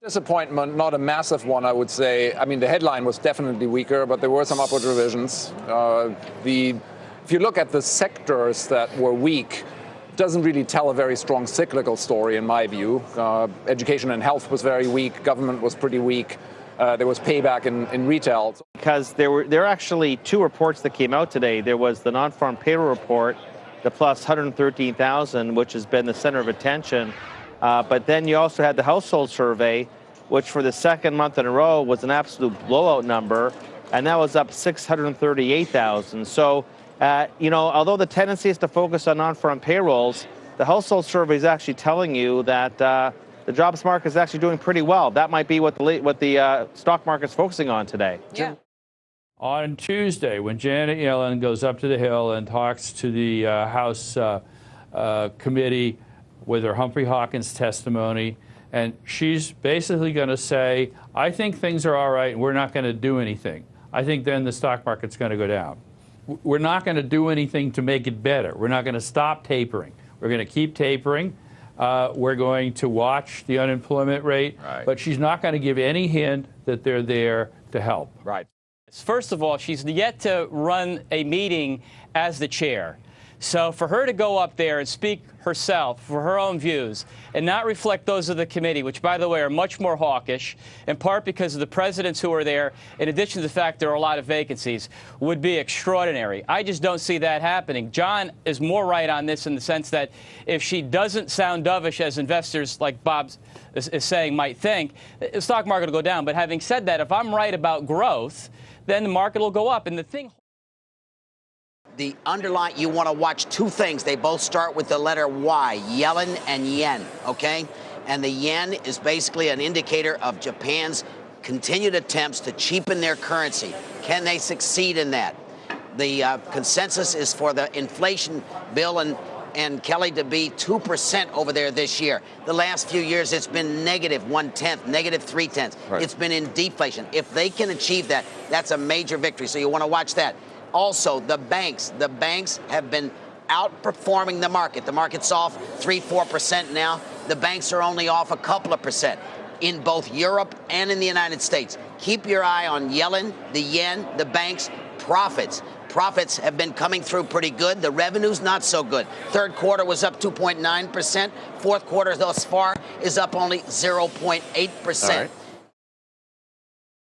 Disappointment, not a massive one, I would say. I mean, the headline was definitely weaker, but there were some upward revisions. If you look at the sectors that were weak, it doesn't really tell a very strong cyclical story, in my view. Education and health was very weak. Government was pretty weak. There was payback in retail. Because there are actually two reports that came out today. There was the non-farm payroll report, the plus 113,000, which has been the center of attention. But then you also had the household survey, which for the second month in a row was an absolute blowout number, and that was up 638,000. So, although the tendency is to focus on non-farm payrolls, the household survey is actually telling you that the jobs market is actually doing pretty well. That might be what the stock market's focusing on today. Yeah. On Tuesday, when Janet Yellen goes up to the Hill and talks to the House committee with her Humphrey Hawkins testimony, and she's basically going to say, I think things are all right and we're not going to do anything. I think then the stock market's going to go down. We're not going to do anything to make it better. We're not going to stop tapering. We're going to keep tapering. We're going to watch the unemployment rate, but she's not going to give any hint that they're there to help. Right. First of all, she's yet to run a meeting as the chair. So for her to go up there and speak herself for her own views and not reflect those of the committee, which, by the way, are much more hawkish, in part because of the presidents who are there, in addition to the fact there are a lot of vacancies, would be extraordinary. I just don't see that happening. John is more right on this in the sense that if she doesn't sound dovish, as investors like Bob is saying might think, the stock market will go down. But having said that, if I'm right about growth, then the market will go up. And the thing... The underlying, you want to watch two things. They both start with the letter Y, Yellen and yen, okay? And the yen is basically an indicator of Japan's continued attempts to cheapen their currency. Can they succeed in that? The consensus is for the inflation bill and Kelly to be 2% over there this year. The last few years, it's been negative 0.1, negative 0.3. Right. It's been in deflation. If they can achieve that, that's a major victory. So you want to watch that. Also, the banks have been outperforming the market. The market's off 3-4% now. The banks are only off a couple of percent in both Europe and in the United States. Keep your eye on Yellen, the yen, the banks, profits. Profits have been coming through pretty good. The revenue's not so good. Third quarter was up 2.9%. Fourth quarter thus far is up only 0.8%.